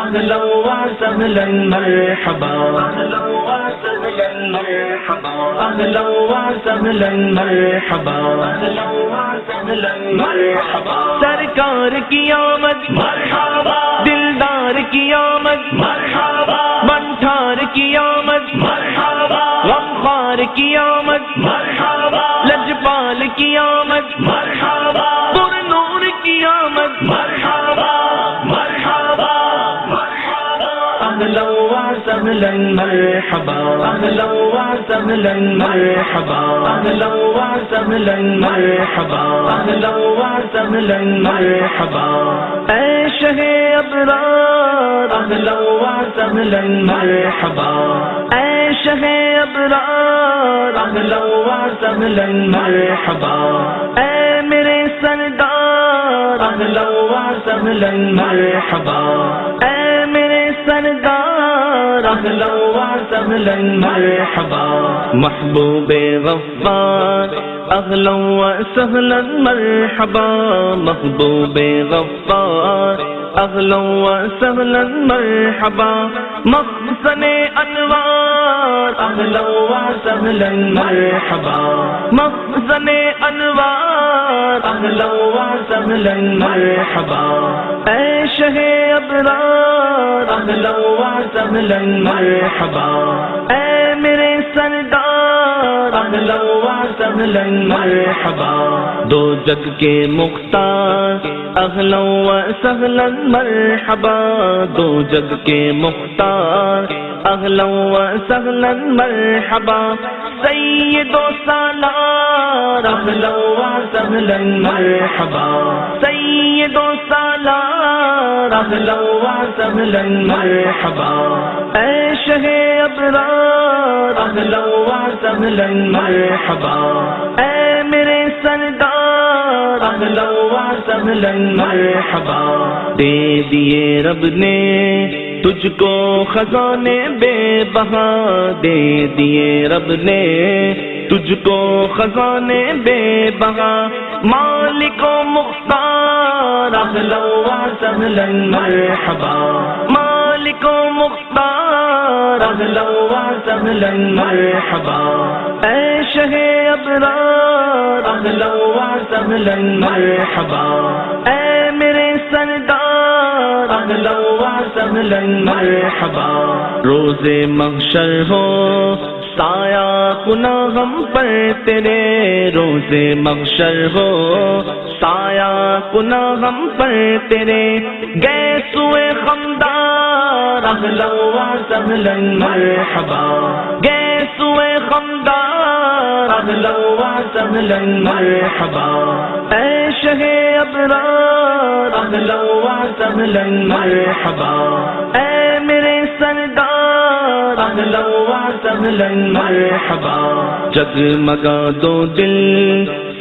أهلا وسهلا مرحبا أهلا وسهلا مرحبا أهلا وسهلا مرحبا أهلا وسهلا مرحبا سرکار کی آمد مرحبا دلدار کی آمد مرحبا منٹھار کی آمد مرحبا غمخوار کی آمد مرحبا لجپال کی آمد مرحبا پر نور کی آمد مرحبا مرحبا أهلا وسهلا مرحبا أهلا وسهلا مرحبا أهلا وسهلا مرحبا أهلا وسهلا مرحبا اے شہ ابرار أهلا وسهلا مرحبا اے شہ ابرار أهلا وسهلا مرحبا اے میرے سردار أهلا وسهلا مرحبا اے میرے سردار أهلا وسهلا مرحبا محبوب غفار أهلا وسهلا مرحبا محبوب غفار أهلا وسهلا مرحبا مخزن انوار أهلا وسهلا مرحبا مخزن انوار أهلا وسهلا مرحبا اے شہ ابرار أهلا وسهلا مرحبا اے میرے سردار أهلا وسهلا مرحبا دو جگ کے مختار أهلا وسهلا مرحبا دو جگ کے مختار أهلا وسهلا مرحبا سید و سالار أهلا وسهلا مرحبا سید و سالار أهلا وسهلا مرحبا اے شہ ابرار أهلا وسهلا مرحبا اے میرے سردار أهلا وسهلا مرحبا دے دیے رب نے تجھ کو خزانے بے بہا دے دیے رب نے تجھ کو خزانے بے بہا مالک و مختار أهلا وسهلا مرحبا مالک و مختار أهلا وسهلا مرحبا اے شہ ابرار أهلا وسهلا مرحبا اے میرے سردار أهلا وسهلا مرحبا روز محشر ہو سایہ کنا ہم پر تیرے روز محشر ہو سایہ کنا ہم پر تیرے گئے سوئے خمدار أهلا وسهلا مرحبا گئے سوئے خمدار أهلا وسهلا مرحبا اے شہ ابرار أهلا وسهلا مرحبا اے میرے سردار أهلا وسهلا مرحبا جگمگا دو دل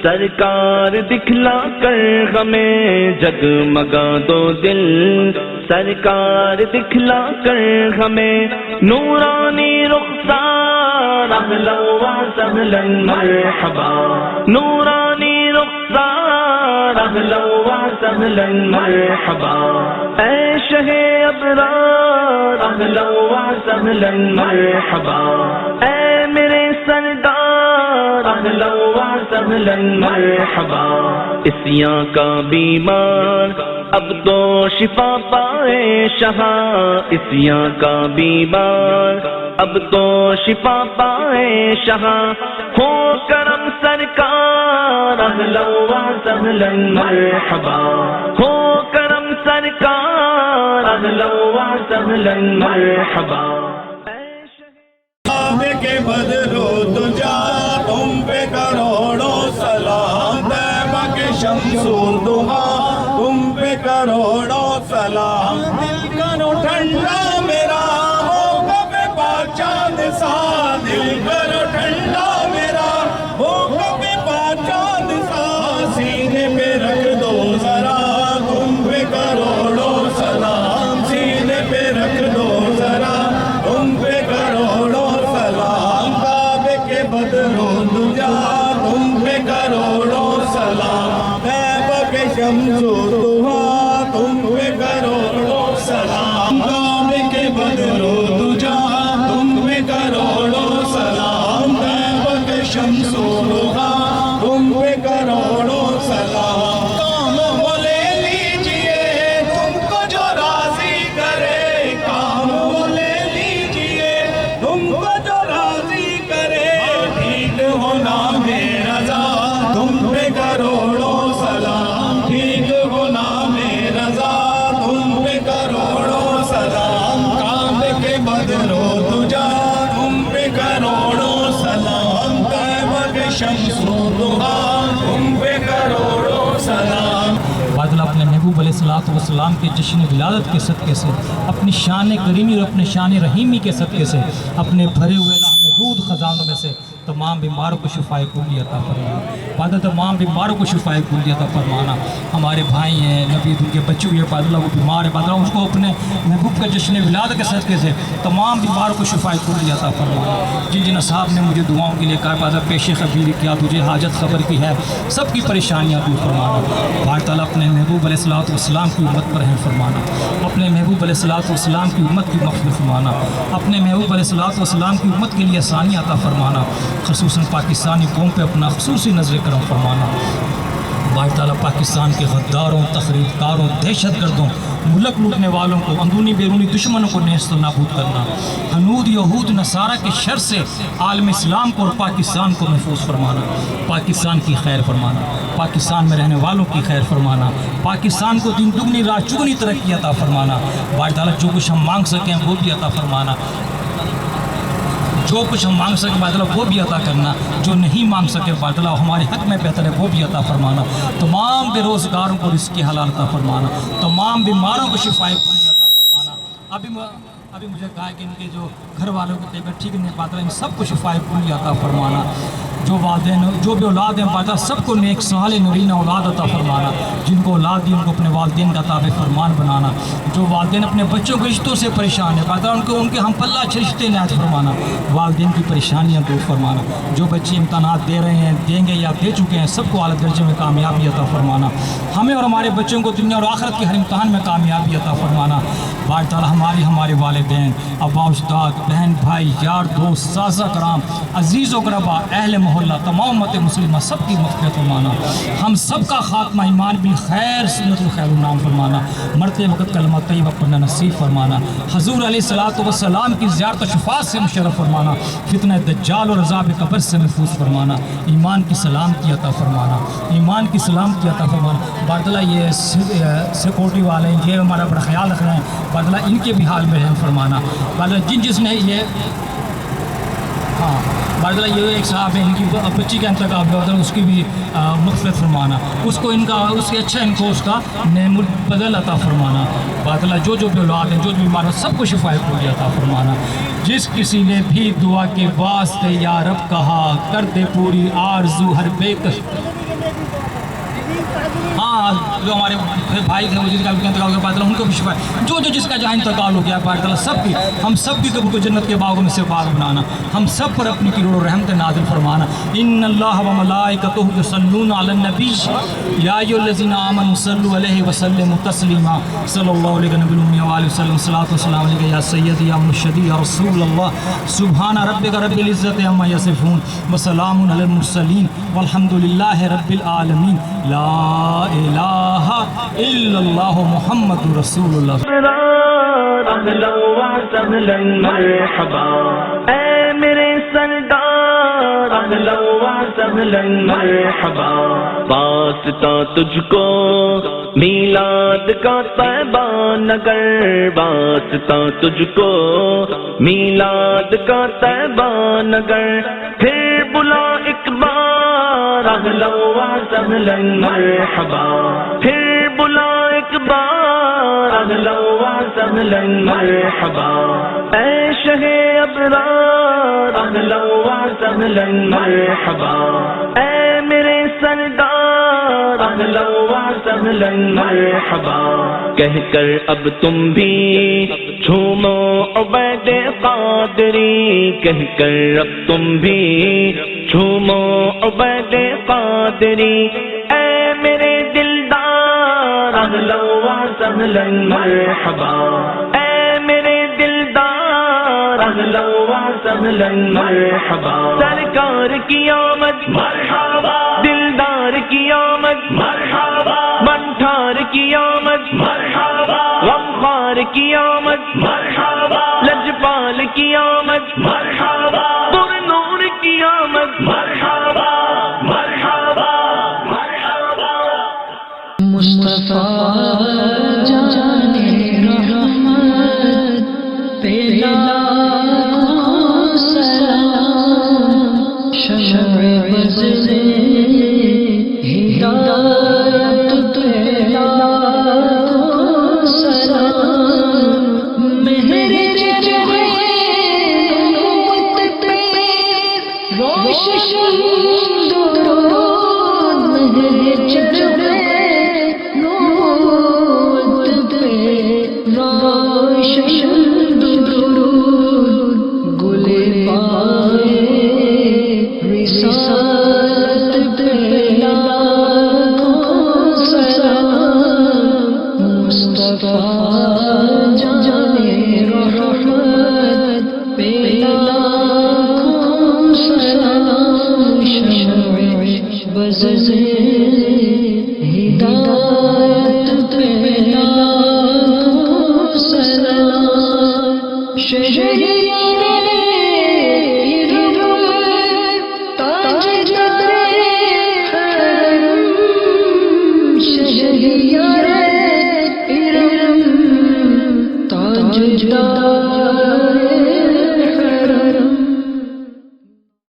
سرکار دکھلا کر ہمیں جگمگا دو دل سرکار دکھلا کر ہمیں نورانی رخسار أهلا وسهلا مرحبا نورانی رخسار أهلا وسهلا مرحبا اے شہ ابرار أهلا وسهلا مرحبا اے میرے سردار أهلا وسهلا مرحبا اسیاں کا بیمار اب تو شفا پائے شہاں اسیاں کا بیمار اب تو شفا پائے شہاں ہو کرم سرکار أهلا وسهلا مرحبا ہو کرم سرکار أهلا وسهلا مرحبا کے بدرو تجا تم پہ کروڑوں سلام طیبہ کے شمس و ضحا تم پہ کروڑوں سلام دل کرو ٹھنڈا میرا ہو کبھی پاچاند سا دل کرو ٹھنڈا میرا ہو کبھی پاچاند سا سینے پہ رکھ دو ذرا تم پہ کروڑوں سلام سینے پہ رکھ دو ذرا تم پہ کروڑوں سلام بدرو دجا تم پہ کروڑوں سلام طیبہ کے شمس و ضحا تم پہ کروڑوں سلام کام وہ لے لیجئے تم کو جو راضی کرے کام وہ لے لیجئے تم کو جو راضی کرے ٹھیک ہونا میں رضا تم پہ کروڑوں سلام ٹھیک ہونا میں رضا تم پہ کروڑوں سلام کام کے بدرو دجا تم پہ کروڑوں سلام طیبہ کے شمس و ضحا تم پہ کروڑوں سلام بادل اپنے محبوب علیہ السلام کے جشن ولادت کے صدقے سے اپنی شان کریمی اور اپنے شان رحیمی کے صدقے سے اپنے بھرے ہوئے لامحدود خزانوں میں سے تمام بیماروں کو شفائے کلی عطا فرمانا بادل تمام بیماروں کو شفائے کلی عطا فرمانا ہمارے بھائی ہیں نبی ان کے بچے ہوئے بادل وہ بیمار ہے بادل اس کو اپنے محبوب کے جشن ولادت کے صدقے سے تمام بیماروں کو شفائے کلی عطا فرمانا جن جن اصحاب نے مجھے دعاؤں کے لیے کہا بادل پیش خبیر کیا تجھے حاجت خبر کی ہے سب کی پریشانیاں دور فرمانا بار تعالیٰ اپنے محبوب علیہ السلام کی امت پر رحم فرمانا اپنے محبوب علیہ السلام کی امت کی مغفرت فرمانا اپنے محبوب علیہ السلام کی امت کے لیے آسانی عطا فرمانا خصوصاً پاکستانی قوم پہ اپنا خصوصی نظر کرم فرمانا بار تعالیٰ پاکستان کے غداروں تخریب کاروں دہشت گردوں ملک لوٹنے والوں کو اندرونی بیرونی دشمنوں کو نیست و نابود کرنا ہنود یہود نصارہ کے شر سے عالم اسلام کو اور پاکستان کو محفوظ فرمانا پاکستان کی خیر فرمانا پاکستان میں رہنے والوں کی خیر فرمانا پاکستان کو دن دگنی رات چگنی ترقی عطا فرمانا بار تعالیٰ جو کچھ ہم مانگ سکیں وہ بھی عطا فرمانا جو کچھ ہم مانگ سکے بادلہ وہ بھی عطا کرنا جو نہیں مانگ سکے بادلہ ہمارے حق میں بہتر ہے وہ بھی عطا فرمانا تمام بے روزگاروں کو رزق حلال عطا فرمانا تمام بیماروں کو شفائے عطا فرمانا ابھی مجھے کہا ہے کہ ان کے جو گھر والوں کی طبیعت ٹھیک نہیں بادلہ ان سب کو شفائے کلی عطا فرمانا جو والدین جو بھی اولاد ہیں بادلہ سب کو نیک صالح نورینہ اولاد عطا فرمانا جن کو اولاد دی ان کو اپنے والدین کا تابع فرمان بنانا جو والدین اپنے بچوں کے رشتوں سے پریشان ہیں بادلہ ان کے ہم پلہ اچھے رشتے عنایت فرمانا والدین کی پریشانیاں دور فرمانا جو بچے امتحانات دے رہے ہیں دیں گے یا دے چکے ہیں سب کو اعلیٰ درجے میں کامیابی عطا فرمانا ہمیں اور ہمارے بچوں کو دنیا اور آخرت کے ہر امتحان میں کامیابی عطا فرمانا بار تعالیٰ ہمارے والدین ابا استاد بہن بھائی یار دوست سازہ کرام عزیز و غربا اہل محلہ تمام امت مسلمہ سب کی مغفرت فرمانا ہم سب کا خاتمہ ایمان بالخیر سنت الخیر النام فرمانا مرتے وقت کلمہ طیبہ پڑھنا نصیب فرمانا حضور علیہ السلام کی زیارت و شفاعت سے مشرف فرمانا فتنہ دجال اور عذاب قبر سے محفوظ فرمانا ایمان کی سلامتی عطا فرمانا ایمان کی سلامتی عطا فرمانا بادلہ یہ سیکورٹی والے ہیں یہ ہمارا بڑا خیال رکھ رہے ہیں بادلہ ان کے بھی حال میں رحم فرمانا بادلہ جس نے یہ بادلہ یہ ایک صاحب ہے ان کی بچی کا انتقال ہوا تھا اس کی بھی مغفرت فرمانا اس کو ان کا اس کے اچھا ان کو اس کا نعم البدل عطا فرمانا بادلہ جو بھی اولاد ہیں جو بیمار ہیں سب کو شفائے کلی عطا فرمانا جس کسی نے بھی دعا کے واسطے یا رب کہا کر دے پوری آرزو ہر بےکش جو ہمارے بھائی تھے وہ جن کا انتقال ہو گیا ان کو بھی شفا جو جس کا جہاں انتقال ہو گیا بارہ سب کی ہم سب کی قبر کو جنت کے باغوں میں سے باغ بنانا ہم سب پر اپنی کروڑوں رحمت نازل فرمانا ان اللہ و ملائکتہ یصلون علی النبی یا ایھا الذین آمنوا صلوا علیہ وسلموا تسلیما صلی اللہ علیہ نبی و آلہ وسلم صلاۃ و سلام علیک یا سیدی یا مرشدی یا رسول اللہ سبحان ربک رب العزۃ عما یصفون وسلام علی المرسلین والحمد للہ رب العالمین لا الہ الا اللہ محمد رسول اللہ اہلا و سہلا مرحبا اے میرے سردار اہلا و سہلا مرحبا واسطہ تجھ کو میلاد کا طیبہ نگر واسطہ تجھ کو میلاد کا طیبہ نگر پھر بلا ایک بار اہلا و سہلا مرحبا پھر بلا ایک بار اہلا و سہلا مرحبا اے شہ ابرار اہلا و سہلا مرحبا اے میرے سردار اہلا و سہلا مرحبا کہہ کر اب تم بھی جھومو عبید قادری کہہ کر اب تم بھی جھومو عبید قادری اے میرے دلدار اہلا و سہلا مرحبا اے میرے دلدار اہلا وسہلا مرحبا سرکار کی آمد مرحبا دلدار کی آمد مرحبا منٹھار کی آمد مرحبا غمخوار کی آمد مرحبا لجپال کی آمد مرحبا پر نور کی آمد مرحبا مرحبا مرحبا مصطفیٰ جانے رحمت پہ لاکھوں سلام شمع بزنے ہدایت پہ لاکھوں سلام مہر چہرے نبوت پہ روشن درود مہر چہرے روشن درود گلے پائے رسالت پہ لاکھوں سلام مصطفیٰ